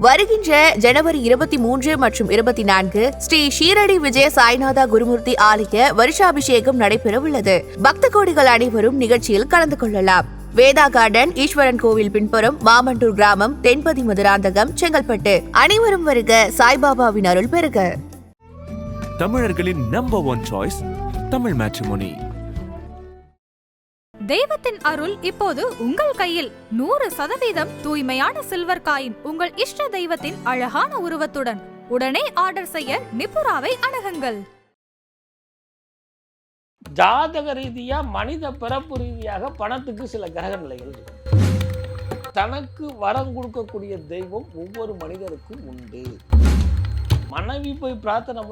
வருகின்ற ஜனவரி 23 மற்றும் 24 ஸ்ரீ ஷீரடி விஜய சாய்நாதா குருமூர்த்தி ஆலய வருஷாபிஷேகம் நடைபெறவுள்ளது. பக்த கோடிகள் அனைவரும் நிகழ்ச்சியில் கலந்து கொள்ளலாம். வேதா கார்டன், ஈஸ்வரன் கோவில் பின்புறம், மாமண்டூர் கிராமம், தென்பதி மதுராந்தகம், செங்கல்பட்டு. அனைவரும் வருக, சாய்பாபாவின் அருள் பெறுக. தமிழர்களின் நம்பர் 1 சாய்ஸ் தமிழ் மேட்ரிமோனி. தெய்வத்தின் அருள் இப்போது உங்கள் கையில். 100% தூய்மையான சில்வர் காயின் உங்கள் இஷ்ட தெய்வத்தின் அழகான உருவத்துடன் உடனே ஆர்டர் செய்ய நிபுராவை அணுகுங்கள். ஜாதக ரீதியா, மனித பிறப்பு ரீதியாக பணத்துக்கு சில கிரக நிலைகள் இருக்கு. தனக்கு வரம் கொடுக்கக்கூடிய தெய்வம் ஒவ்வொரு மனிதருக்கும் உண்டு. மனைவி போய் பிரார்த்தனை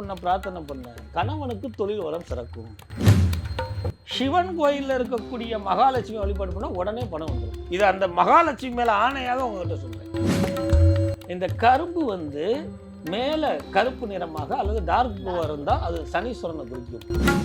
பண்ண கணவனுக்கு தொழில் வரம் சிறக்கும். சிவன் கோயிலில் இருக்கக்கூடிய மகாலட்சுமி வழிபாடு பண்ணால் உடனே பணம் வந்துடும். இது அந்த மகாலட்சுமி மேலே ஆணையாக உங்ககிட்ட சொல்கிறேன். இந்த கரும்பு மேலே கருப்பு நிறமாக அல்லது டார்க் ப்ளூவாக இருந்தால் அது சனீஸ்வரனை குறிக்கும்.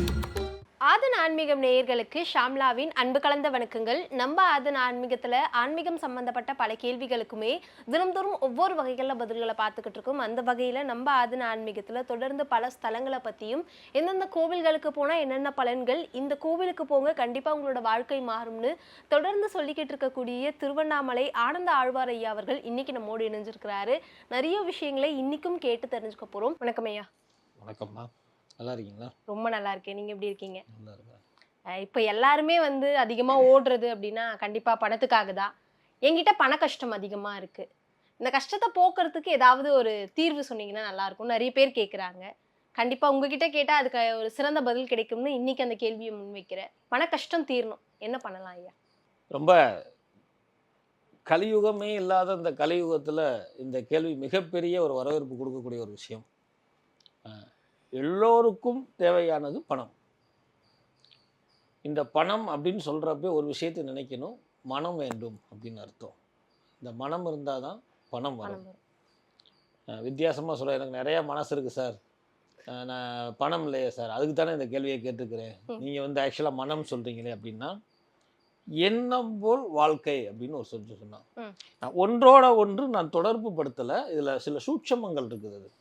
ஆதன் ஆன்மீகம் நேயர்களுக்கு ஷாம்லாவின் அன்பு கலந்த வணக்கங்கள். நம்ம ஆதன் ஆன்மீகத்தில் ஆன்மீகம் சம்பந்தப்பட்ட பல கேள்விகளுக்குமே தினம்தோறும் ஒவ்வொரு வகைகளில் பதில்களை பார்த்துக்கிட்டு இருக்கோம். அந்த வகையில் நம்ம ஆதன் ஆன்மீகத்தில் தொடர்ந்து பல ஸ்தலங்களை பற்றியும், எந்தெந்த கோவில்களுக்கு போனால் என்னென்ன பலன்கள், இந்த கோவிலுக்கு போங்க கண்டிப்பாக உங்களோட வாழ்க்கை மாறும்னு தொடர்ந்து சொல்லிக்கிட்டு இருக்கக்கூடிய திருவண்ணாமலை ஆனந்த ஆழ்வார் ஐயா அவர்கள் இன்னைக்கு நம்மோடு இணைஞ்சிருக்கிறாரு. நிறைய விஷயங்களை இன்னைக்கும் கேட்டு தெரிஞ்சுக்க போகிறோம். வணக்கம் ஐயா. வணக்கம்மா, நல்லா இருக்கீங்களா? ரொம்ப நல்லா இருக்கேன். நீங்க எப்படி இருக்கீங்க? நல்லா இருக்கேன். இப்போ எல்லாருமே அதிகமாக ஓடுறது அப்படின்னா கண்டிப்பாக பணத்துக்காக தான். என்கிட்ட பண கஷ்டம் அதிகமாக இருக்குது, இந்த கஷ்டத்தை போக்குறதுக்கு ஏதாவது ஒரு தீர்வு சொன்னீங்கன்னா நல்லாயிருக்கும். நிறைய பேர் கேட்குறாங்க. கண்டிப்பாக உங்ககிட்ட கேட்டால் அதுக்கு ஒரு சிறந்த பதில் கிடைக்கும்னு இன்றைக்கி அந்த கேள்வியை முன்வைக்கிறேன். பண கஷ்டம் தீரணும், என்ன பண்ணலாம் ஐயா? ரொம்ப கலியுகமே இல்லாத இந்த கலியுகத்தில் இந்த கேள்வி மிகப்பெரிய ஒரு வரவேற்பு கொடுக்கக்கூடிய ஒரு விஷயம். எல்லோருக்கும் தேவையானது பணம். இந்த பணம் அப்படின்னு சொல்கிறப்ப ஒரு விஷயத்தை நினைக்கணும், மனம் வேண்டும் அப்படின்னு அர்த்தம். இந்த மனம் இருந்தால் தான் பணம் வரும். வித்தியாசமாக சொல்ல, எனக்கு நிறையா மனசு இருக்குது சார், நான் பணம் இல்லையே சார், அதுக்கு தானே இந்த கேள்வியை கேட்டுக்கிறேன். நீங்கள் ஆக்சுவலாக மனம் சொல்கிறீங்களே அப்படின்னா, எண்ணம் போல் வாழ்க்கை அப்படின்னு ஒரு சொல்லி சொன்னான். ஒன்றோட ஒன்று நான் தொடர்பு படுத்தலை, இதில் சில சூட்சமங்கள் இருக்குது.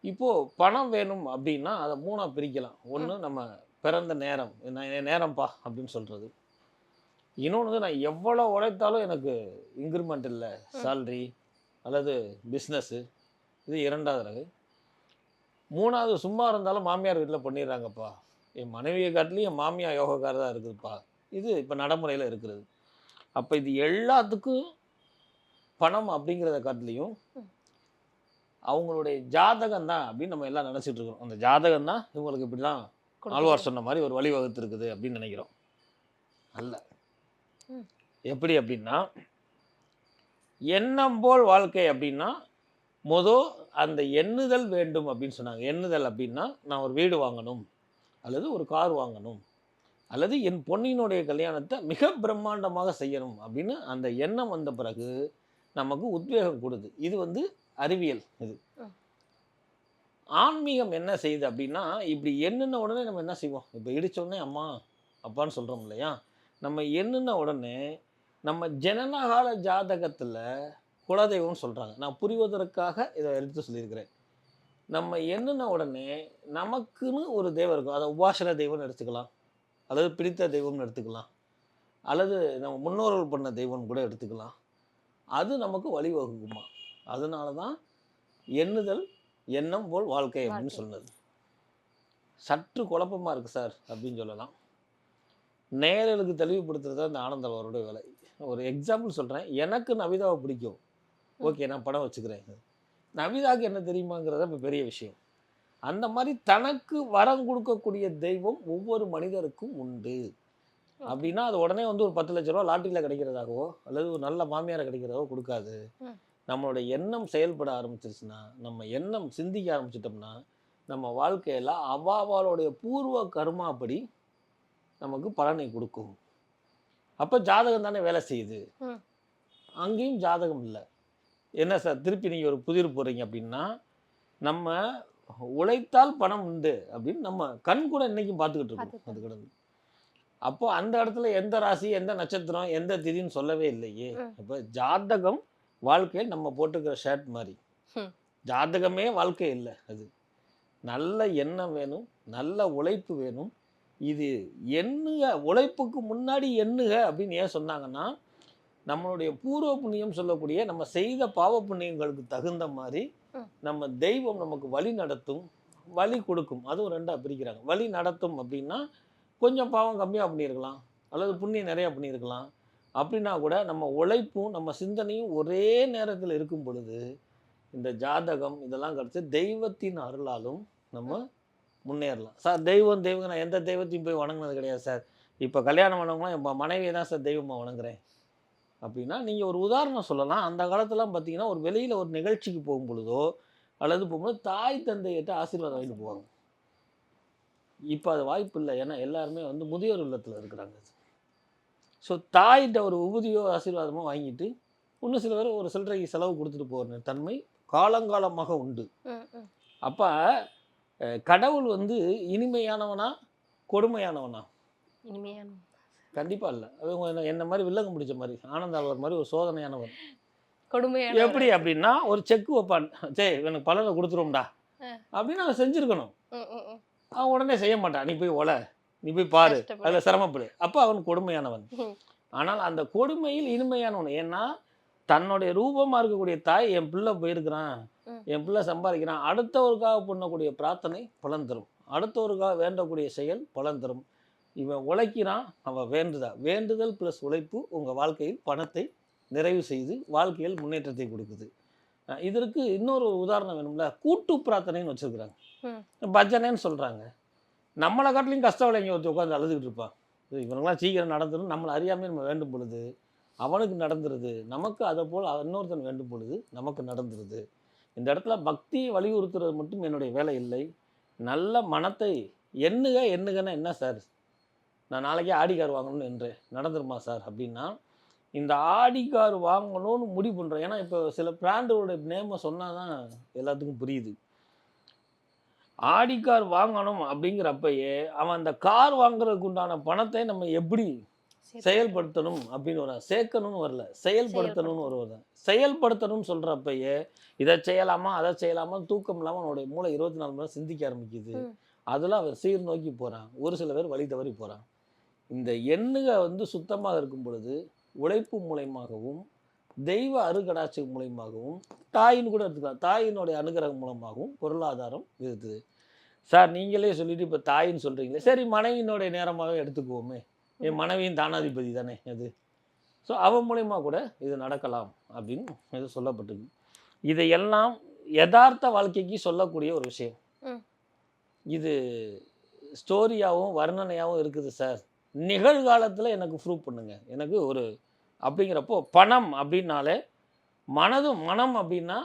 இப்போது பணம் வேணும் அப்படின்னா அதை 3ஆக பிரிக்கலாம். ஒன்று நம்ம பிறந்த நேரம், நான் என் நேரம்ப்பா அப்படின்னு சொல்கிறது. இன்னொன்று நான் எவ்வளோ உழைத்தாலும் எனக்கு இன்க்ரிமெண்ட் இல்லை, சேல்ரி அல்லது பிஸ்னஸ்ஸு, இது 2வது ரகை. 3வது சும்மா இருந்தாலும் மாமியார் வீட்டில் பண்ணிடுறாங்கப்பா, என் மனைவியை காட்டிலையும் என் மாமியார் யோகக்காரர் தான் இருக்குதுப்பா, இது இப்போ நடைமுறையில் இருக்கிறது. அப்போ இது எல்லாத்துக்கும் பணம் அப்படிங்கிறத காட்டிலையும் அவங்களுடைய ஜாதகம் தான் அப்படின்னு நம்ம எல்லாம் நினச்சிட்டு இருக்கோம். அந்த ஜாதகம் தான் இவங்களுக்கு இப்படி தான் ஆழ்வார் சொன்ன மாதிரி ஒரு வழிவகுத்து இருக்குது அப்படின்னு நினைக்கிறோம். அல்ல. எப்படி அப்படின்னா, எண்ணம் போல் வாழ்க்கை அப்படின்னா அந்த எண்ணுதல் வேண்டும் அப்படின்னு சொன்னாங்க. எண்ணுதல் அப்படின்னா, நான் ஒரு வீடு வாங்கணும் அல்லது ஒரு கார் வாங்கணும் அல்லது என் பொன்னினுடைய கல்யாணத்தை மிக பிரம்மாண்டமாக செய்யணும் அப்படின்னு அந்த எண்ணம் வந்த பிறகு நமக்கு உத்வேகம் கொடுது. இது அறிவியல். இது ஆன்மீகம் என்ன செய்யுது அப்படின்னா, இப்படி எண்ணுன உடனே நம்ம என்ன செய்வோம், இப்போ இடித்தோடனே அம்மா அப்பான்னு சொல்கிறோம் இல்லையா, நம்ம எண்ணுன உடனே நம்ம ஜனனகால ஜாதகத்தில் குலதெய்வம்னு சொல்கிறாங்க. நான் புரிவதற்காக இதை எடுத்து சொல்லியிருக்கிறேன். நம்ம எண்ணுன உடனே நமக்குன்னு ஒரு தெய்வம் இருக்கும். அதை உபாசன தெய்வம்னு எடுத்துக்கலாம், அல்லது பிடித்த தெய்வம்னு எடுத்துக்கலாம், அல்லது நம்ம முன்னோர்கள் பண்ண தெய்வம்னு கூட எடுத்துக்கலாம். அது நமக்கு வழிவகுக்குமா. அதனால தான் எண்ணுதல் எண்ணம் போல் வாழ்க்கை அப்படின்னு சொன்னது. சற்று குழப்பமாக இருக்குது சார் அப்படின்னு சொல்லலாம். நேயர்களுக்கு தெளிவுபடுத்துறது தான் இந்த ஆனந்தவரோட வேலை. ஒரு எக்ஸாம்பிள் சொல்கிறேன். எனக்கு நவிதாவை பிடிக்கும், ஓகே நான் படம் வச்சுக்கிறேன். நவிதாவுக்கு என்ன தெரியுமாங்கிறத இப்போ பெரிய விஷயம். அந்த மாதிரி தனக்கு வரம் கொடுக்கக்கூடிய தெய்வம் ஒவ்வொரு மனிதருக்கும் உண்டு அப்படின்னா, அது உடனே ஒரு 10 லட்ச ரூபா லாட்டரியில் கிடைக்கிறதாகவோ அல்லது ஒரு நல்ல மாமியாரை கிடைக்கிறதாகவோ கொடுக்காது. நம்மளோட எண்ணம் செயல்பட ஆரம்பிச்சிருச்சுன்னா, நம்ம எண்ணம் சிந்திக்க ஆரம்பிச்சிட்டோம்னா, நம்ம வாழ்க்கையில் அவாவாளுடைய பூர்வ கர்மாப்படி நமக்கு பலனை கொடுக்கும். அப்போ ஜாதகம் தானே வேலை செய்யுது. அங்கேயும் ஜாதகம் இல்லை. என்ன சார் திருப்பி நீங்கள் ஒரு புதிர் போகிறீங்க அப்படின்னா, நம்ம உழைத்தால் பணம் உண்டு அப்படின்னு நம்ம கண் கூட இன்னைக்கும் பார்த்துக்கிட்டு இருக்கோம். அது கிடந்து அப்போ அந்த இடத்துல எந்த ராசி, எந்த நட்சத்திரம், எந்த திதின்னு சொல்லவே இல்லையே. இப்போ ஜாதகம் வாழ்க்கையில் நம்ம போட்டுக்கிற ஷர்ட் மாதிரி. ஜாதகமே வாழ்க்கை இல்லை. அது நல்ல எண்ணம் வேணும், நல்ல உழைப்பு வேணும். இது எண்ணுக, உழைப்புக்கு முன்னாடி எண்ணுக அப்படின்னு ஏன் சொன்னாங்கன்னா, நம்மளுடைய பூர்வ புண்ணியம் சொல்லக்கூடிய நம்ம செய்த பாவ புண்ணியங்களுக்கு தகுந்த மாதிரி நம்ம தெய்வம் நமக்கு வழி நடத்தும், வழி கொடுக்கும். அதுவும் ரெண்டாக பிரிக்கிறாங்க. வழி நடத்தும் அப்படின்னா கொஞ்சம் பாவம் கம்மியாக பண்ணியிருக்கலாம், அல்லது புண்ணியம் நிறையா பண்ணியிருக்கலாம். அப்படின்னா கூட நம்ம உழைப்பும் நம்ம சிந்தனையும் ஒரே நேரத்தில் இருக்கும் பொழுது இந்த ஜாதகம் இதெல்லாம் கிடச்சி தெய்வத்தின் அருளாலும் நம்ம முன்னேறலாம். சார் தெய்வம் நான் எந்த தெய்வத்தையும் போய் வணங்கினது கிடையாது சார். இப்போ கல்யாணம் பண்ணவங்களாம் என் மனைவியை தான் சார் தெய்வமாக வணங்குறேன் அப்படின்னா நீங்கள் ஒரு உதாரணம் சொல்லலாம். அந்த காலத்துலாம் பார்த்தீங்கன்னா ஒரு வெளியில் ஒரு நிகழ்ச்சிக்கு போகும் பொழுதோ அல்லது போகும்போது தாய் தந்தையிட்ட ஆசீர்வாதம் வாங்கிட்டு போவாங்க. இப்போ அது வாய்ப்பு இல்லை. ஏன்னா எல்லாருமே வந்து முதியோர் இல்லத்தில் இருக்கிறாங்க. ஸோ தாயிட்ட ஒரு உபதியோ ஆசீர்வாதமோ வாங்கிட்டு இன்னும் சில பேர் ஒரு சில்லறைக்கு செலவு கொடுத்துட்டு போகிற தன்மை காலங்காலமாக உண்டு. அப்போ கடவுள் வந்து இனிமையானவனா கொடுமையானவனா? இனிமையான. கண்டிப்பாக இல்லை. அது என்ன மாதிரி வில்லகம் பிடிச்ச மாதிரி ஆனந்தாழ்வார் மாதிரி ஒரு சோதனையானவன். கொடுமையான. எப்படி அப்படின்னா ஒரு செக் வைப்பான், சே எனக்கு பலனை கொடுத்துருவோம்டா அப்படின்னு அவன் செஞ்சுருக்கணும். அவன் உடனே செய்ய மாட்டான். நீ போய் ஒலை, நீ போய் பாரு, அதில் சிரமப்படு. அப்போ அவன் கொடுமையானவன். ஆனால் அந்த கொடுமையில் இனிமையானவன். ஏன்னா தன்னுடைய ரூபமாக இருக்கக்கூடிய தாய், என் பிள்ளை போயிருக்கிறான், என் பிள்ளை சம்பாதிக்கிறான், அடுத்தவருக்காக பண்ணக்கூடிய பிரார்த்தனை பலன் தரும், அடுத்தவருக்காக வேண்டக்கூடிய செயல் பலன் தரும். இவன் உழைக்கிறான், அவன் வேண்டுதல் ப்ளஸ் உழைப்பு உங்கள் வாழ்க்கையில் பணத்தை நிறைவு செய்து வாழ்க்கையில் முன்னேற்றத்தை கொடுக்குது. இதற்கு இன்னொரு உதாரணம் வேணும்ல, கூட்டு பிரார்த்தனைன்னு வச்சுருக்குறாங்க, பஜனைன்னு சொல்கிறாங்க. நம்மளை காட்டிலையும் கஷ்டம் இங்கே ஒருத்தர் உட்காந்து அழுதுகிட்டு இருப்பான். இவனுங்களாம் சீக்கிரம் நடந்துடும், நம்மளை அறியாமல் நம்ம வேண்டும் பொழுது அவனுக்கு நடந்துருது, நமக்கு அதை போல் இன்னொருத்தன் வேண்டும் பொழுது நமக்கு நடந்துருது. இந்த இடத்துல பக்தியை வலியுறுத்துறது மட்டும் என்னுடைய வேலை இல்லை. நல்ல மனத்தை எண்ணுகன்னா என்ன சார், நான் நாளைக்கே ஆடி கார் வாங்கணும்னு என்று நடந்துருமா சார் அப்படின்னா, இந்த ஆடி கார் வாங்கணும்னு முடிவு பண்ணுறேன். ஏன்னா இப்போ சில பிராண்டோட நேமை சொன்னால் தான் எல்லாத்துக்கும் புரியுது. ஆடி கார் வாங்கணும் அப்படிங்கிறப்பயே அவன் அந்த கார் வாங்குறதுக்கு உண்டான பணத்தை நம்ம எப்படி செயல்படுத்தணும் அப்படின்னு வர, சேர்க்கணும்னு வரல, செயல்படுத்தணும்னு வருவதான். செயல்படுத்தணும்னு சொல்கிறப்பயே இதை செய்யலாமா அதை செய்யலாமா தூக்கம் இல்லாமல் அவனுடைய மூளை 24 மணி நேரம் சிந்திக்க ஆரம்பிக்குது. அதில் அவர் சீர் நோக்கி போகிறான். ஒரு சில பேர் வழி தவறி போகிறான். இந்த எண்ணுக வந்து சுத்தமாக இருக்கும் பொழுது உழைப்பு மூலயமாகவும் தெய்வ அருகடாட்சி மூலயமாகவும் தாயின்னு கூட எடுத்துக்கலாம், தாயினுடைய அனுகிரகம் மூலமாகவும் பொருளாதாரம் இருக்குது. சார் நீங்களே சொல்லிட்டு இப்போ தாயின்னு சொல்கிறீங்களே, சரி மனைவியினுடைய நேரமாகவே எடுத்துக்குவோமே, என் மனைவியின் தானாதிபதி தானே அது. ஸோ அவன் மூலயமா கூட இது நடக்கலாம் அப்படின்னு இது சொல்லப்பட்டது. இதையெல்லாம் யதார்த்த வாழ்க்கைக்கு சொல்லக்கூடிய ஒரு விஷயம். இது ஸ்டோரியாகவும் வர்ணனையாகவும் இருக்குது சார். நிகழ்காலத்தில் எனக்கு ப்ரூவ் பண்ணுங்க, எனக்கு ஒரு அப்படிங்கிறப்போ பணம் அப்படின்னாலே மனம் அப்படின்னா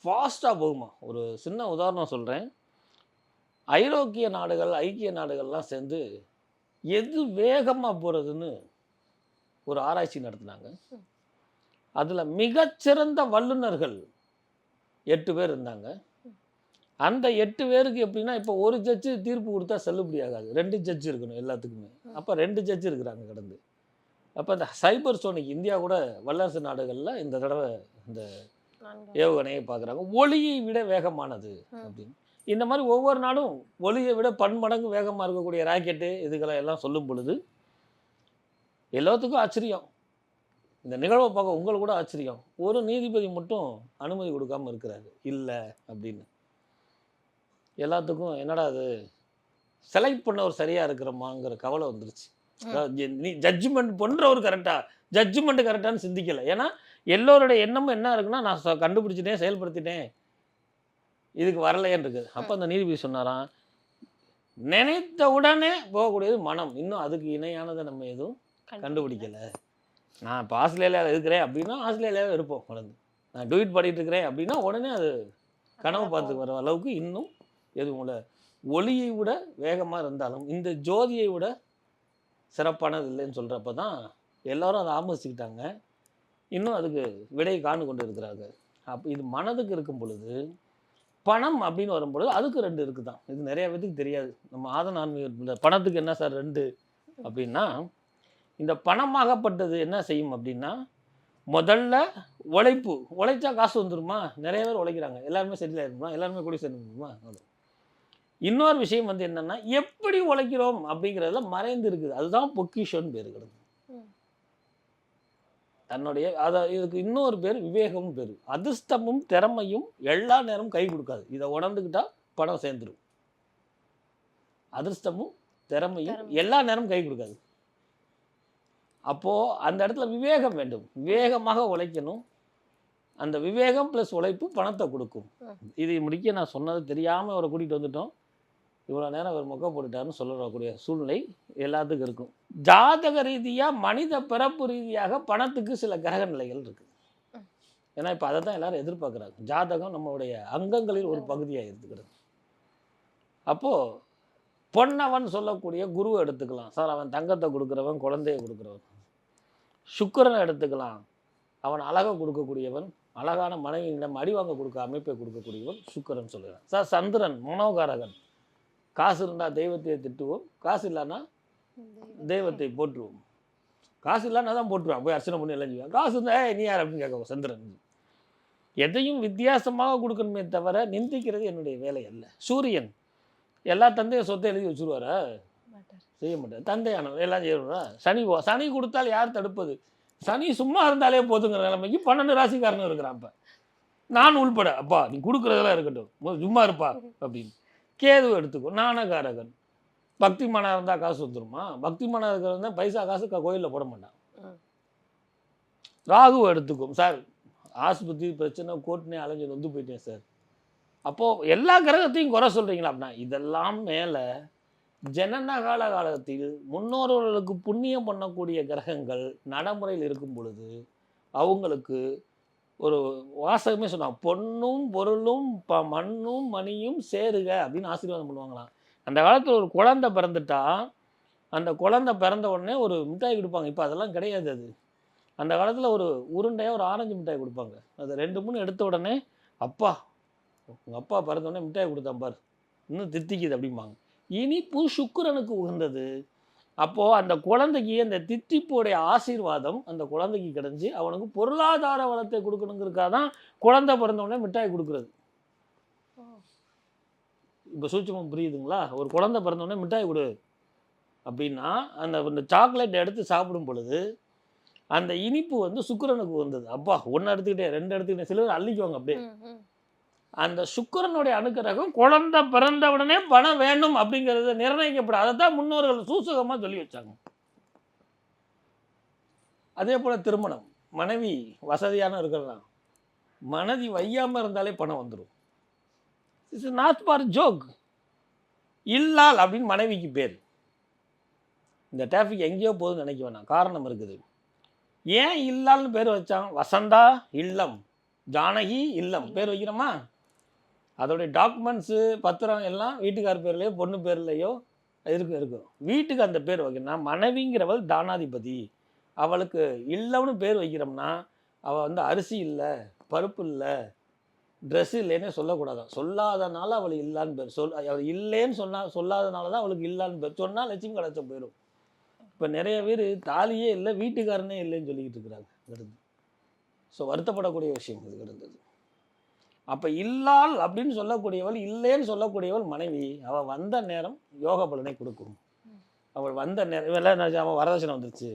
ஃபாஸ்ட்டாக போகுமா. ஒரு சின்ன உதாரணம் சொல்கிறேன். ஐரோப்பிய நாடுகள், ஐக்கிய நாடுகள்லாம் சேர்ந்து எது வேகமாக போகிறதுன்னு ஒரு ஆராய்ச்சி நடத்தினாங்க. அதில் மிகச்சிறந்த வல்லுநர்கள் 8 பேர் இருந்தாங்க. அந்த 8 பேருக்கு எப்படின்னா, இப்போ ஒரு ஜட்ஜு தீர்ப்பு கொடுத்தா செல்லுபடி ஆகாது, 2 ஜட்ஜு இருக்கணும் எல்லாத்துக்குமே. அப்போ 2 ஜட்ஜு இருக்கிறாங்க கடந்து. அப்போ இந்த சைபர்சோனிக் இந்தியா கூட வல்லரசு நாடுகளில் இந்த தடவை இந்த ஏவுகணையை பார்க்குறாங்க, ஒளியை விட வேகமானது அப்படின்னு. இந்த மாதிரி ஒவ்வொரு நாடும் ஒளியை விட பன்மடங்கு வேகமாக இருக்கக்கூடிய ராக்கெட்டு இதுகளை எல்லாம் சொல்லும் பொழுது எல்லாத்துக்கும் ஆச்சரியம். இந்த நிகழ்வை பார்க்க உங்களுக்கு கூட ஆச்சரியம். ஒரு நீதிபதி மட்டும் அனுமதி கொடுக்காமல் இருக்கிறாரு, இல்லை அப்படின்னு. எல்லாத்துக்கும் என்னடா அது செலக்ட் பண்ணவர் சரியாக இருக்கிறோமாங்கிற கவலை வந்துருச்சு. நீ ஜட்ஜ்மெண்ட் பண்ணுறவர் கரெக்டாக, ஜட்ஜ்மெண்ட் கரெக்டானு சிந்திக்கலை. ஏன்னா எல்லோருடைய எண்ணமும் என்ன இருக்குன்னா, நான் கண்டுபிடிச்சிட்டேன், செயல்படுத்திட்டேன், இதுக்கு வரலையேன்னு இருக்குது. அப்போ அந்த நீதிபதி சொன்னாராம், நினைத்த உடனே போகக்கூடியது மனம், இன்னும் அதுக்கு இணையானதை நம்ம எதுவும் கண்டுபிடிக்கலை. நான் இப்போ ஆஸ்திரேலியாவில் இருக்கிறேன் அப்படின்னா ஆஸ்திரேலியாவில் இருப்போம் வளர்ந்து, நான் டூயிட் பாடிட்டு இருக்கிறேன் அப்படின்னா உடனே அது கனவு பார்த்து வர அளவுக்கு இன்னும் எதுவும் இல்லை. ஒளியை விட வேகமாக இருந்தாலும் இந்த ஜோதியை விட சிறப்பானது இல்லைன்னு சொல்கிறப்ப தான் எல்லோரும் அதை ஆமோசிக்கிட்டாங்க. இன்னும் அதுக்கு விடை காணு கொண்டு இருக்கிறாங்க. அப்போ இது மனதுக்கு இருக்கும் பொழுது, பணம் அப்படின்னு வரும்பொழுது அதுக்கு 2 இருக்குது தான். இது நிறைய பேருக்கு தெரியாது. நம்ம ஆதன ஆன்மீக பணத்துக்கு என்ன சார் 2 அப்படின்னா, இந்த பணமாகப்பட்டது என்ன செய்யும் அப்படின்னா, முதல்ல உழைப்பு, உழைச்சா காசு வந்துருமா? நிறைய பேர் உழைக்கிறாங்க, எல்லாருமே செட்டில் ஆயிருக்குமா? எல்லாருமே கூடி சேர்ந்துருக்குமா? இன்னொரு விஷயம் வந்து என்னன்னா, எப்படி உழைக்கிறோம் அப்படிங்கிறதுல மறைந்து இருக்குது. அதுதான் பொக்கிஷன் பேருகிறது. தன்னுடைய இதுக்கு இன்னொரு பேர் விவேகம் பேர். அதிர்ஷ்டமும் திறமையும் எல்லா நேரமும் கை கொடுக்காது. இதை உணர்ந்துக்கிட்டா பணம் சேர்ந்துடும். அதிர்ஷ்டமும் திறமையும் எல்லா நேரமும் கை கொடுக்காது. அப்போது அந்த இடத்துல விவேகம் வேண்டும். விவேகமாக உழைக்கணும். அந்த விவேகம் ப்ளஸ் உழைப்பு பணத்தை கொடுக்கும். இதை முடிக்க நான் சொன்னது தெரியாமல் அவரை கூட்டிகிட்டு வந்துட்டோம். இவ்வளோ நேரம் அவர் மொக்க போட்டுட்டாருன்னு சொல்லக்கூடிய சூழ்நிலை எல்லாத்துக்கும் இருக்கும். ஜாதக ரீதியாக மனித பிறப்பு ரீதியாக பணத்துக்கு சில கிரக நிலைகள் இருக்குது. ஏன்னா இப்போ அதை தான் எல்லாரும் எதிர்பார்க்குறாங்க. ஜாதகம் நம்மளுடைய அங்கங்களில் ஒரு பகுதியாக இருந்துக்கிறது. அப்போது பொன்னவன் சொல்லக்கூடிய குருவை எடுத்துக்கலாம் சார். அவன் தங்கத்தை கொடுக்குறவன், குழந்தையை கொடுக்குறவன். சுக்கிரனை எடுத்துக்கலாம். அவன் அழகை கொடுக்கக்கூடியவன், அழகான மனைவியிடம் அடிவாங்க கொடுக்க அமைப்பை கொடுக்கக்கூடியவன் சுக்கிரன் சொல்லுகிறான் சார். சந்திரன் மனோகாரகன். காசு இருந்தால் தெய்வத்தை திட்டுவோம், காசு இல்லைன்னா தெய்வத்தை போற்றுவோம். காசு இல்லைன்னா தான் போட்டுருவான், போய் அர்ச்சனை பண்ணி எல்லாம் செய்வான். காசு இருந்தால் நீ யார் அப்படின்னு கேட்க சந்திரன். எதையும் வித்தியாசமாக கொடுக்கணுமே தவிர நிந்திக்கிறது என்னுடைய வேலை அல்ல. சூரியன் எல்லா தந்தையும் சொத்தை எழுதி வச்சுருவாரா? செய்ய மாட்டார். தந்தையானவர் எல்லாம் செய்யணும்னா சனி கொடுத்தால் யார் தடுப்பது? சனி சும்மா இருந்தாலே போதுங்கிற நிலைமைக்கு 12 ராசிக்காரனும் இருக்கிறான். இப்போ நான் உள்பட அப்பா நீ கொடுக்குறதெல்லாம் இருக்கட்டும், சும்மா இருப்பா அப்படின்னு. கேது எடுத்துக்கும், ஞானகாரகன். பக்திமானாக இருந்தால் காசு வந்துடுமா? பக்திமானாக இருக்கிறது பைசா காசு கோயிலில் போட மாட்டான். ராகு எடுத்துக்கும் சார். ஆஸ்பத்திரி பிரச்சனை, கோர்ட்னே அலைஞ்சு வந்து போயிட்டேன் சார். அப்போது எல்லா கிரகத்தையும் குறை சொல்கிறீங்களா அப்படின்னா, இதெல்லாம் மேலே ஜனனகால காலத்தில் முன்னோர்களுக்கு புண்ணியம் பண்ணக்கூடிய கிரகங்கள் நடைமுறையில் இருக்கும் பொழுது அவங்களுக்கு ஒரு வாசகமே சொன்னாங்க, பொன்னும் பொருளும் மண்ணும் மணியும் சேருக அப்படின்னு ஆசீர்வாதம் பண்ணுவாங்களாம். அந்த காலத்தில் ஒரு குழந்தை பிறந்துட்டா அந்த குழந்தை பிறந்த உடனே ஒரு மிட்டாய் கொடுப்பாங்க. இப்போ அதெல்லாம் கிடையாது. அது அந்த காலத்தில் ஒரு உருண்டையாக ஒரு ஆரஞ்சு மிட்டாய் கொடுப்பாங்க. அது 2-3 எடுத்த உடனே அப்பா உங்கள் அப்பா பிறந்த உடனே மிட்டாய் கொடுத்தான் பார், இன்னும் தித்திக்குது அப்படிம்பாங்க. இனிப்பு சுக்கிரனுக்கு உகந்தது. அப்போது அந்த குழந்தைக்கு அந்த தித்திப்புடைய ஆசீர்வாதம் அந்த குழந்தைக்கு கிடைஞ்சி அவனுக்கு பொருளாதார வளத்தை கொடுக்கணுங்கிறதுக்காக தான் குழந்தை பிறந்தவுடனே மிட்டாய் கொடுக்குறது. இப்போ சூட்சமம் புரியுதுங்களா? ஒரு குழந்தை பிறந்தவுடனே மிட்டாய் கொடு அப்படின்னா அந்த சாக்லேட் எடுத்து சாப்பிடும் பொழுது அந்த இனிப்பு வந்து சுக்கிரனுக்கு வந்தது. அப்பா 1 எடுத்துக்கிட்டே 2 எடுத்துக்கிட்டே சிலர் அள்ளிக்குவாங்க அப்படியே. அந்த சுக்கிரனுடைய அனுக்கிரகம் குழந்தை பிறந்த உடனே பணம் வேணும் அப்படிங்கிறது நிர்ணயிக்கப்படும். அதை தான் முன்னோர்கள் சூசகமாக சொல்லி வச்சாங்க. அதே போல் திருமணம், மனைவி வசதியான இருக்கலாம், மனைவி வையாமல் இருந்தாலே பணம் வந்துடும். It's not for joke. இல்லால் அப்படின்னு மனைவிக்கு பேர். இந்த டிராஃபிக் எங்கேயோ போகுதுன்னு நினைக்க வேணாம், காரணம் இருக்குது. ஏன் இல்லால்னு பேர் வச்சாங்க? வசந்தா இல்லம், ஜானகி இல்லம் பேர் வைக்கிறோமா? அதோடைய டாக்குமெண்ட்ஸு பத்திரம் எல்லாம் வீட்டுக்கார் பேர்லையோ பொண்ணு பேர்லையோ இருக்கும். வீட்டுக்கு அந்த பேர் வைக்கணும்னா மனைவிங்கிறவள் தானாதிபதி. அவளுக்கு இல்லம்னு பேர் வைக்கிறோம்னா அவள் வந்து அரிசி இல்லை, பருப்பு இல்லை, ட்ரெஸ் இல்லைன்னே சொல்லக்கூடாதான். சொல்லாதனால அவள் இல்லான்னு பேர். அவள் இல்லைன்னு சொல்லாதனால தான் அவளுக்கு இல்லான்னு பேர். சொன்னால் லட்சுமி கடைச்ச போயிடும். இப்போ நிறைய பேர் தாலியே இல்லை, வீட்டுக்காரனே இல்லைன்னு சொல்லிக்கிட்டு இருக்கிறாங்க. ஸோ வருத்தப்படக்கூடிய விஷயம் இது இருந்தது. அப்போ இல்லால் அப்படின்னு சொல்லக்கூடியவள், இல்லைன்னு சொல்லக்கூடியவள் மனைவி. அவள் வந்த நேரம் யோக பலனை கொடுக்கும். அவள் வந்த நேரம் இவெல்லாம் அவன் வரதட்சணை வந்துருச்சு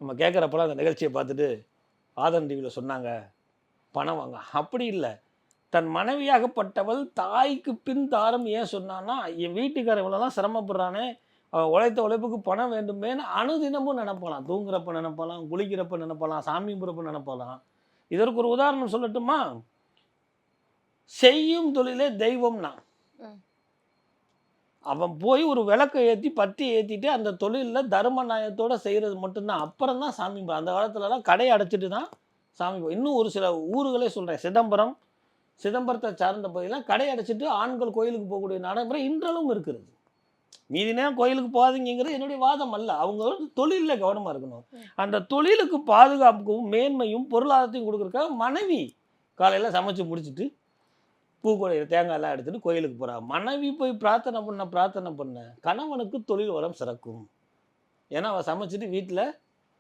நம்ம கேட்குறப்பெல்லாம் அந்த நிகழ்ச்சியை பார்த்துட்டு ஆதன் டிவியில் சொன்னாங்க பணம் வாங்க. அப்படி இல்லை. தன் மனைவியாகப்பட்டவள் தாய்க்கு பின் தாரம் ஏன் சொன்னான்னா, என் வீட்டுக்காரவளெல்லாம் சிரமப்படுறானே, அவள் உழைத்த உழைப்புக்கு பணம் வேண்டுமேன்னு அனுதினமும் நினைப்பாளாம். தூங்குறப்ப நினைப்பாலாம், குளிக்கிறப்ப நினைப்பாலாம், சாமி கும்பிட்றப்ப நினைப்பாலாம். இதற்கு ஒரு உதாரணம் சொல்லட்டுமா? செய்யும் தொழிலே தெய்வம்னா அவன் போய் ஒரு விளக்கை ஏற்றி பத்தி ஏற்றிட்டு அந்த தொழிலில் தர்ம நியாயத்தோடு செய்கிறது மட்டும்தான். அப்புறம் தான் சாமி. அந்த காலத்துலலாம் கடையை அடைச்சிட்டு தான் சாமி. இன்னும் ஒரு சில ஊர்களே சொல்கிறேன், சிதம்பரத்தை சார்ந்த பகுதியெல்லாம் கடை அடைச்சிட்டு ஆண்கள் கோயிலுக்கு போகக்கூடிய நடைமுறை இன்றளவும் இருக்கிறது. மீதி நேரம் கோயிலுக்கு போகாதீங்கிறது என்னுடைய வாதம் அல்ல. அவங்க தொழிலில் கவனமாக இருக்கணும். அந்த தொழிலுக்கு பாதுகாப்புக்கும் மேன்மையும் பொருளாதாரத்தையும் கொடுக்குறதுக்காக மனைவி காலையில் சமைச்சு முடிச்சுட்டு பூக்கொடையில் தேங்காய் எல்லாம் எடுத்துகிட்டு கோயிலுக்கு போகிறா. மனைவி போய் பிரார்த்தனை பண்ண கணவனுக்கு தொழில் வரம் சிறக்கும். ஏன்னா அவள் சமைச்சிட்டு வீட்டில்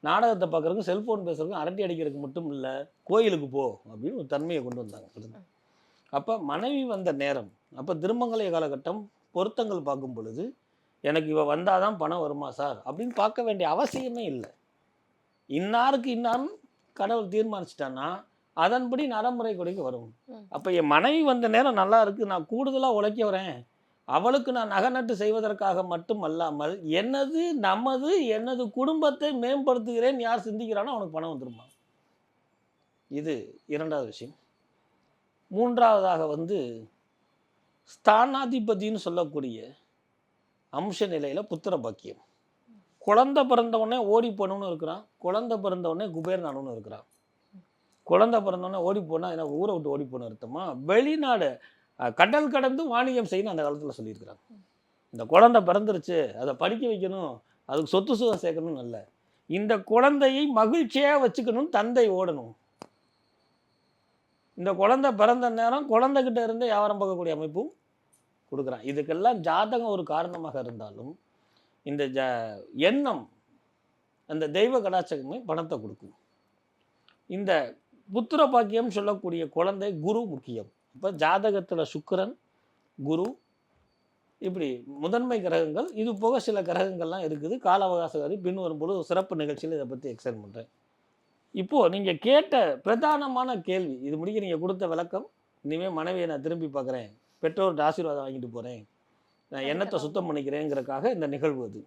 நாடகத்தை பார்க்குறதுக்கும் செல்ஃபோன் பேசுறதுக்கும் அரட்டை அடிக்கிறதுக்கு மட்டும் இல்லை, கோயிலுக்கு போ அப்படின்னு ஒரு தன்மையை கொண்டு வந்தாங்க. அப்போ மனைவி வந்த நேரம், அப்போ திருமங்கலை காலகட்டம் பொருத்தங்கள் பார்க்கும் பொழுது எனக்கு இவ வந்தால் தான் பணம் வருமா சார் அப்படின்னு பார்க்க வேண்டிய அவசியமே இல்லை. இன்னாருக்கு இன்னாரும் கடவுள் தீர்மானிச்சிட்டான்னா அதன்படி நடைமுறை கொடைக்கு வரும். அப்போ என் மனைவி வந்த நேரம் நல்லா இருக்குது, நான் கூடுதலாக உழைக்க வரேன், அவளுக்கு நான் நகநட்டு செய்வதற்காக மட்டும் அல்லாமல் எனது குடும்பத்தை மேம்படுத்துகிறேன் யார் சிந்திக்கிறானோ அவனுக்கு பணம் வந்துருமா. இது இரண்டாவது விஷயம். மூன்றாவதாக ஸ்தானாதிபதினு சொல்லக்கூடிய அம்ச நிலையில் புத்திர பாக்கியம். குழந்தை பிறந்தவுடனே ஓடி போகணும்னு இருக்கிறான், குழந்தை பிறந்தவுடனே குபேரன் ஆகணும்னு இருக்கிறான். குழந்தை பிறந்தோடனே ஓடி போனால் என்ன ஊரை விட்டு ஓடி போன அர்த்தமா? வெளிநாடு கடல் கடந்து வாணிகம் செய்யணும் அந்த காலத்தில் சொல்லியிருக்கிறாங்க. இந்த குழந்தை பிறந்துருச்சு, அதை படிக்க வைக்கணும், அதுக்கு சொத்து சுகம் சேர்க்கணும்னு இல்லை, இந்த குழந்தையை மகிழ்ச்சியாக வச்சுக்கணும்னு தந்தை ஓடணும். இந்த குழந்தை பிறந்த நேரம் குழந்தைகிட்ட இருந்து வியாபாரம் பார்க்கக்கூடிய அமைப்பும் கொடுக்குறான். இதுக்கெல்லாம் ஜாதகம் ஒரு காரணமாக இருந்தாலும் இந்த எண்ணம் அந்த தெய்வ கடாட்சகமே பணத்தை கொடுக்கும். இந்த புத்திர பாக்கியம் சொல்லக்கூடிய குழந்தை குரு முக்கியம். இப்போ ஜாதகத்தில் சுக்கிரன், குரு, இப்படி முதன்மை கிரகங்கள், இது போக சில கிரகங்கள்லாம் இருக்குது. கால அவகாசம் பின் வரும்போது ஒரு சிறப்பு நிகழ்ச்சியில் இதை பற்றி எக்ஸ்பிளைன் பண்ணுறேன். இப்போது நீங்கள் கேட்ட பிரதானமான கேள்வி, இது முடிக்க நீங்கள் கொடுத்த விளக்கம், இனிமேல் மனைவியை நான் திரும்பி பார்க்குறேன், பெற்றோர்கிட்ட ஆசீர்வாதம் வாங்கிட்டு போகிறேன், நான் எண்ணத்தை சுத்தம் பண்ணிக்கிறேங்கிறதுக்காக இந்த நிகழ்வு அது.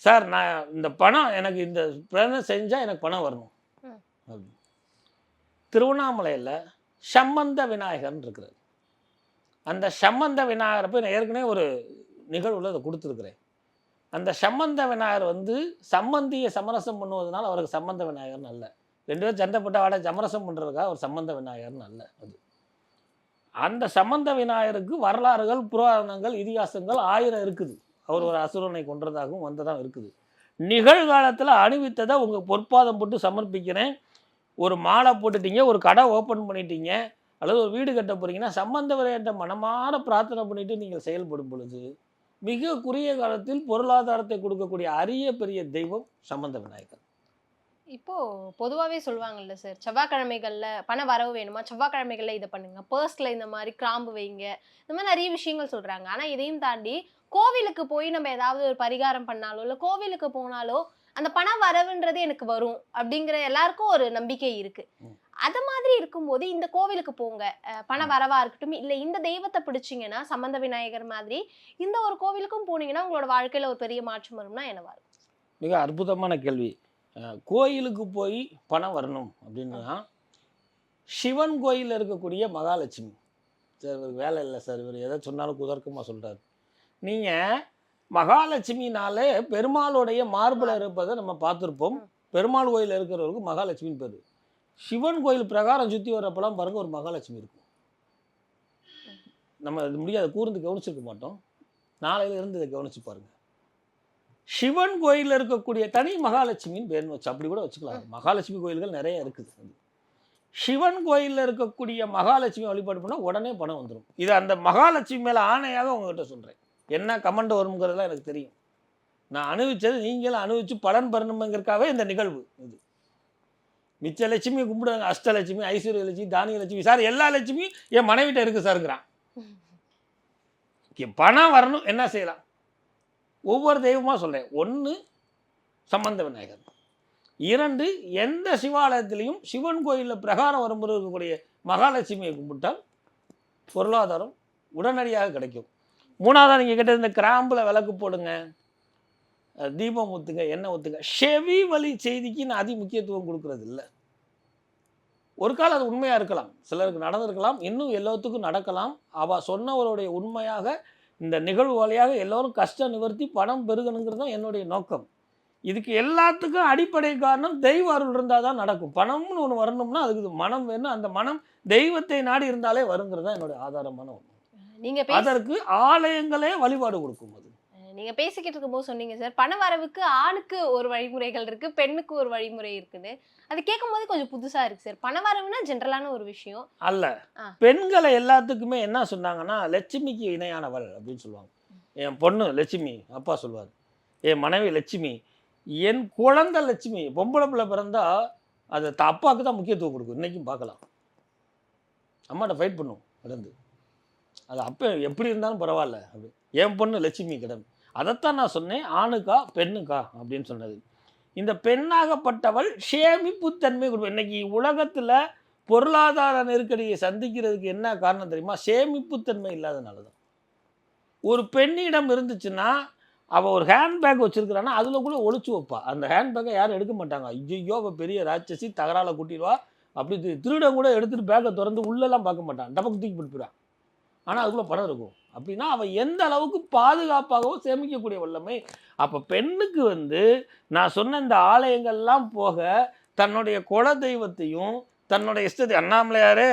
சார் நான் இந்த பணம் எனக்கு இந்த பிரச்சனை செஞ்சால் எனக்கு பணம் வரணும். திருவண்ணாமலையில் சம்பந்த விநாயகர்னு இருக்கிறார். அந்த சம்பந்த விநாயகரை போய் நான் ஏற்கனவே ஒரு நிகழ்வில் அதை கொடுத்துருக்குறேன். அந்த சம்பந்த விநாயகர் சம்பந்தியை சமரசம் பண்ணுவதனால அவருக்கு சம்பந்த விநாயகர்னு அல்ல. ரெண்டு பேரும் சண்டைப்பட்ட வாட சமரசம் பண்ணுறதுக்காக ஒரு சம்பந்த விநாயகர்னு அல்ல. அது அந்த சம்பந்த விநாயகருக்கு வரலாறுகள், புராணங்கள், இதிகாசங்கள் 1000 இருக்குது. அவர் ஒரு அசுரனை கொன்றதாகவும் வந்ததாக இருக்குது. நிகழ்காலத்தில் அணிவித்ததை உங்கள் பொற்பாதம் போட்டு சமர்ப்பிக்கிறேன். ஒரு மாலை போட்டுட்டீங்க, ஒரு கடை ஓப்பன் பண்ணிட்டீங்க, அல்லது ஒரு வீடு கட்ட போகிறீங்கன்னா சம்பந்த விநாயகர்கிட்ட மனமாற பிரார்த்தனை பண்ணிட்டு நீங்கள் செயல்படும் பொழுது மிக குறுகிய காலத்தில் பொருளாதாரத்தை கொடுக்கக்கூடிய அரிய பெரிய தெய்வம் சம்பந்த விநாயகர். இப்போ பொதுவாகவே சொல்லுவாங்கல்ல சார், செவ்வாய்க்கிழமைகள்ல பண வரவு வேணுமா, செவ்வாய்க்கிழமைகள்ல இதை பண்ணுங்க, பர்ஸ்ல இந்த மாதிரி கிராம்பு வைங்க, இந்த மாதிரி நிறைய விஷயங்கள் சொல்றாங்க. ஆனா இதையும் தாண்டி கோவிலுக்கு போய் நம்ம ஏதாவது ஒரு பரிகாரம் பண்ணாலோ இல்லை கோவிலுக்கு போனாலோ அந்த பண வரவுன்றது எனக்கு வரும் அப்படிங்கிற எல்லாருக்கும் ஒரு நம்பிக்கை இருக்கு. அது மாதிரி இருக்கும்போது இந்த கோவிலுக்கு போங்க, பண வரவா இருக்கட்டும், இல்லை இந்த தெய்வத்தை பிடிச்சிங்கன்னா சம்பந்த விநாயகர் மாதிரி இந்த ஒரு கோவிலுக்கும் போனீங்கன்னா உங்களோட வாழ்க்கையில ஒரு பெரிய மாற்றம் வரும்னா என்னவா இருக்கும்? மிக அற்புதமான கேள்வி. கோயிலுக்கு போய் பணம் வரணும் அப்படின்னா சிவன் கோயிலில் இருக்கக்கூடிய மகாலட்சுமி, சார் இவருக்கு வேலை இல்லை சார், இவர் எதை சொன்னாலும் குதர்க்கமாக சொல்கிறார். நீங்கள் மகாலட்சுமினாலே பெருமாளுடைய மார்பில் இருப்பதை நம்ம பார்த்துருப்போம். பெருமாள் கோயில் இருக்கிறவருக்கு மகாலட்சுமின்னு பேர். சிவன் கோயில் பிரகாரம் சுற்றி வர்றப்பெல்லாம் பாருங்கள் ஒரு மகாலட்சுமி இருக்கும். நம்ம அது முடியாத கூர்ந்து கவனிச்சிருக்க மாட்டோம். நாளையில இருந்து இதை கவனிச்சு பாருங்கள். சிவன் கோயிலில் இருக்கக்கூடிய தனி மகாலட்சுமின்னு பேர்னு வச்சு அப்படி கூட வச்சுக்கலாம். மகாலட்சுமி கோயில்கள் நிறைய இருக்குது. சிவன் கோயிலில் இருக்கக்கூடிய மகாலட்சுமி வழிபாடு பண்ணால் உடனே பணம் வந்துடும். இது அந்த மகாலட்சுமி மேலே ஆணையாக உங்ககிட்ட சொல்கிறேன். என்ன கமெண்ட் வருங்கிறதுலாம் எனக்கு தெரியும். நான் அனுபவிச்சது நீங்களும் அனுபவிச்சு பலன் பெறணுங்கிறதுக்காகவே இந்த நிகழ்வு இது. மிச்ச லட்சுமி கும்பிடுறாங்க, அஷ்டலட்சுமி, ஐஸ்வர்ய லட்சுமி, தானிய லட்சுமி, சார் எல்லா லட்சுமியும் என் மனைவிட்ட இருக்குது சாருங்கிறான். பணம் வரணும் என்ன செய்யலாம்? ஒவ்வொரு தெய்வமாக சொல்கிறேன். 1 சம்பந்த விநாயகர், 2 எந்த சிவாலயத்திலையும் சிவன் கோயிலில் பிரகாரம் வரும்போது இருக்கக்கூடிய மகாலட்சுமியை கும்பிட்டால் பொருளாதாரம் உடனடியாக கிடைக்கும். 3ஆவதாக நீங்கள் கேட்டது இந்த கிராம்பில் விளக்கு போடுங்க, தீபம் ஊற்றுங்க, எண்ணெய் ஊற்றுங்க. செவி வழி செய்திக்கு நான் அதி முக்கியத்துவம் கொடுக்கறது இல்லை. ஒரு காலம் அது உண்மையாக இருக்கலாம், சிலருக்கு நடந்திருக்கலாம், இன்னும் எல்லாத்துக்கும் நடக்கலாம். அவள் சொன்னவருடைய உண்மையாக இந்த நிகழ்வு வழியாக எல்லோரும் கஷ்ட நிவர்த்தி பணம் பெருகணுங்கிறது தான் என்னுடைய நோக்கம். இதுக்கு எல்லாத்துக்கும் அடிப்படை காரணம் தெய்வ அருள் இருந்தால் தான் நடக்கும். பணம்னு ஒன்று வரணும்னா அதுக்கு மனம் வேணும். அந்த மனம் தெய்வத்தை நாடி இருந்தாலே வருங்கிறது தான் என்னுடைய ஆதாரமான ஒன்று. நீங்கள் அதற்கு ஆலயங்களே வழிபாடு கொடுக்கும். அது நீங்கள் பேசிக்கிட்டு இருக்கும்போது சொன்னீங்க சார், பண வரவுக்கு ஆணுக்கு ஒரு வழிமுறைகள் இருக்குது, பெண்ணுக்கு ஒரு வழிமுறை இருக்குது. அது கேட்கும் போது கொஞ்சம் புதுசாக இருக்குது சார். பண வரவுனா ஜென்ரலான ஒரு விஷயம் அல்ல. பெண்களை எல்லாத்துக்குமே என்ன சொன்னாங்கன்னா லட்சுமிக்கு இணையானவள் அப்படின்னு சொல்லுவாங்க. என் பொண்ணு லட்சுமி, அப்பா சொல்லுவார். என் மனைவி லட்சுமி, என் குழந்தை லட்சுமி, பொம்பளை பிள்ளை பிறந்தா அது அப்பாவுக்கு தான் முக்கியத்துவம் கொடுக்கும். இன்றைக்கும் பார்க்கலாம், அம்மாட்ட ஃபைட் பண்ணும் கிடந்து, அது அப்போ எப்படி இருந்தாலும் பரவாயில்ல அப்படி. என் பொண்ணு லட்சுமி கிடந்து, அதைத்தான் நான் சொன்னேன், ஆணுக்கா பெண்ணுக்கா அப்படின்னு சொன்னது. இந்த பெண்ணாகப்பட்டவள் சேமிப்புத்தன்மை கொடுப்போம். இன்னைக்கு உலகத்தில் பொருளாதார நெருக்கடியை சந்திக்கிறதுக்கு என்ன காரணம் தெரியுமா? சேமிப்புத்தன்மை இல்லாதனால தான். ஒரு பெண்ணிடம் இருந்துச்சுன்னா அவள் ஒரு ஹேண்ட்பேக் வச்சுருக்கிறான்னா அதில் கூட ஒழிச்சு வைப்பா. அந்த ஹேண்ட்பேக்கை யாரும் எடுக்க மாட்டாங்க. ஐயோ அவள் பெரிய ராட்சசி, தகரால கூட்டிடுவா, அப்படி திருடன் கூட எடுத்துகிட்டு பேக்கை திறந்து உள்ளெல்லாம் பார்க்க மாட்டான், டபக்கு தூக்கி போட்டுறான். ஆனால் அதுக்குள்ளே பணம் இருக்கும். அப்படின்னா அவள் எந்த அளவுக்கு பாதுகாப்பாகவும் சேமிக்கக்கூடிய வல்லமை. அப்போ பெண்ணுக்கு நான் சொன்ன இந்த ஆலயங்கள்லாம் போக தன்னுடைய குல தெய்வத்தையும் தன்னுடைய இஷ்டத்தை, அண்ணாமலையாரே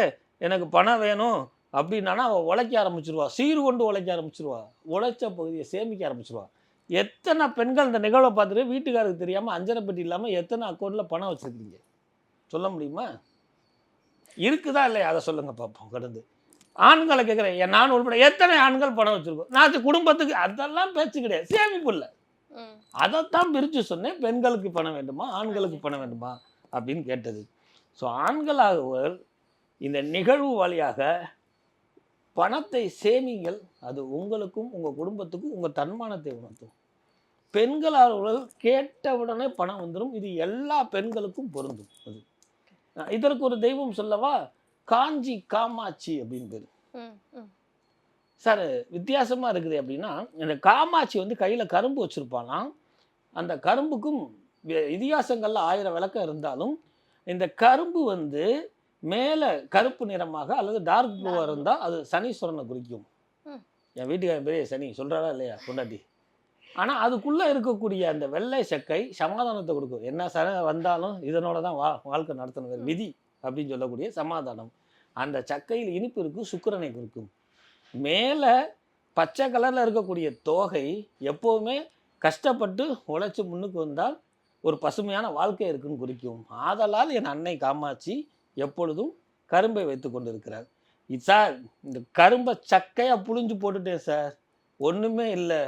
எனக்கு பணம் வேணும் அப்படின்னா அவள் உழைக்க ஆரம்பிச்சிருவா, சீர் கொண்டு உழைக்க ஆரம்பிச்சிருவா, உழைச்ச பகுதியை சேமிக்க ஆரம்பிச்சிருவா. எத்தனை பெண்கள் இந்த நிகழ்வை பார்த்துட்டு வீட்டுக்காரருக்கு தெரியாமல் அஞ்சரை பெட்டி இல்லாமல் எத்தனை அக்கௌண்ட்டில் பணம் வச்சுருக்கீங்க சொல்ல முடியுமா? இருக்குதா இல்லையா? அதை சொல்லுங்கள் பார்ப்போம். கடந்து ஆண்களை கேட்குறேன், நான் உள்பட எத்தனை ஆண்கள் பணம் வச்சுருக்கோம்? நான் குடும்பத்துக்கு அதெல்லாம் பேச்சு கிடையாது, சேமிப்பு இல்லை. அதைத்தான் பிரித்து சொன்னேன், பெண்களுக்கு பணம் வேண்டுமா ஆண்களுக்கு பணம் வேண்டுமா அப்படின்னு கேட்டது. ஸோ ஆண்களாகவர் இந்த நிகழ்வு வழியாக பணத்தை சேமிங்கள், அது உங்களுக்கும் உங்கள் குடும்பத்துக்கும் உங்கள் தன்மானத்தை உணர்த்தும். பெண்களாக கேட்டவுடனே பணம் வந்துடும். இது எல்லா பெண்களுக்கும் பொருந்தும். அது இதற்கு ஒரு தெய்வம் சொல்லவா? காஞ்சி காமாட்சி அப்படின்னு பேர். சார் வித்தியாசமாக இருக்குது அப்படின்னா, இந்த காமாட்சி கையில் கரும்பு வச்சுருப்பானாம். அந்த கரும்புக்கும் இதிகாசங்களில் 1000 விளக்கம் இருந்தாலும் இந்த கரும்பு மேலே கருப்பு நிறமாக அல்லது டார்க் ப்ளூவாக இருந்தால் அது சனீஸ்வரனை குறிக்கும். என் வீட்டுக்காரன் பெரிய சனி சொல்கிறாரா இல்லையா பொண்டாட்டி? ஆனால் அதுக்குள்ளே இருக்கக்கூடிய அந்த வெள்ளை சக்கை சமாதானத்தை கொடுக்கும். என்ன சன வந்தாலும் இதனோட தான் வாழ்க்கை நடத்தணும், விதி அப்படின்னு சொல்லக்கூடிய சமாதானம். அந்த சக்கையில் இனிப்பு இருக்குது, சுக்கிரனை குறிக்கும். மேலே பச்சை கலரில் இருக்கக்கூடிய தோகை எப்போவுமே கஷ்டப்பட்டு உழைச்சி முன்னுக்கு வந்தால் ஒரு பசுமையான வாழ்க்கை இருக்குன்னு குறிக்கும். ஆதலால் என் அன்னை காமாட்சி எப்பொழுதும் கரும்பை வைத்து கொண்டு இருக்கிறார். சார் இந்த கரும்பை சக்கையாக புழிஞ்சு போட்டுட்டேன் சார், ஒன்றுமே இல்லை,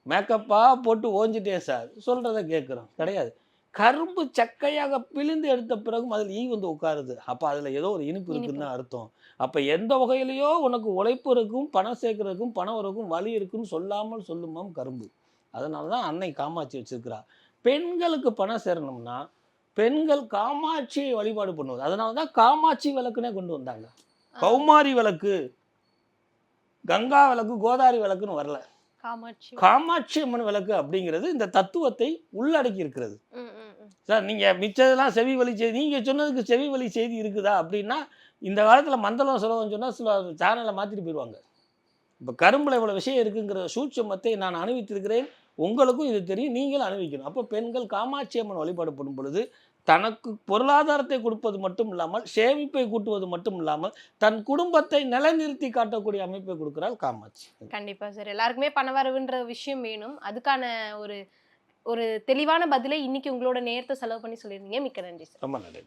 மேக்கப்பாக போட்டு ஓஞ்சிட்டேன் சார் சொல்கிறத கேட்குறோம். கிடையாது, கரும்பு சக்கையாக பிழிந்து எடுத்த பிறகும் அதில் ஈ உட்காருது. அப்போ அதில் ஏதோ ஒரு இனிப்பு இருக்குன்னு தான் அர்த்தம். அப்போ எந்த வகையிலையோ உனக்கு உழைப்பு இருக்கும், பணம் சேர்க்கறதுக்கும் பணம் இருக்கும், வலி இருக்குன்னு சொல்லாமல் சொல்லுமாம் கரும்பு. அதனால தான் அன்னை காமாட்சி வச்சிருக்கிறா. பெண்களுக்கு பணம் சேரணும்னா பெண்கள் காமாட்சியை வழிபாடு பண்ணுவது. அதனால தான் காமாட்சி விளக்குனே கொண்டு வந்தாங்க. கௌமாரி விளக்கு, கங்கா விளக்கு, கோதாரி விளக்குன்னு வரல. காமாட்சி அம்மன் விளக்கு அப்படிங்கிறது இந்த தத்துவத்தை உள்ளடக்கி இருக்கிறது. சார் நீங்கள் மிச்சதெல்லாம் செவி வழி செய்தி, நீங்கள் சொன்னதுக்கு செவி வழி செய்தி இருக்குதா அப்படின்னா இந்த காலத்தில் மந்தளம் சுலபம் சொன்னால் சில சேனலை மாற்றிட்டு போயிடுவாங்க. இப்போ கரும்பில் இவ்வளோ விஷயம் இருக்குங்கிற சூட்சமத்தை நான் அனுபவித்திருக்கிறேன், உங்களுக்கும் இது தெரியும், நீங்களும் அனுபவிக்கணும். அப்போ பெண்கள் காமாட்சி அம்மன் வழிபாடு படும் பொழுது தனக்கு பொருளாதாரத்தை கொடுப்பது மட்டும் இல்லாமல் சேமிப்பை கூட்டுவது மட்டும் இல்லாமல் தன் குடும்பத்தை நிலைநிறுத்தி காட்டக்கூடிய அமைப்பை கொடுக்கிறாள் காமாட்சி. கண்டிப்பா சார், எல்லாருக்குமே பணவரவுன்ற விஷயம் வேணும். அதுக்கான ஒரு தெளிவான பதிலை இன்னைக்கு உங்களோட நேரத்தை செலவு பண்ணி சொல்லியிருந்தீங்க. மிக்க நன்றி சார். ரொம்ப நன்றி.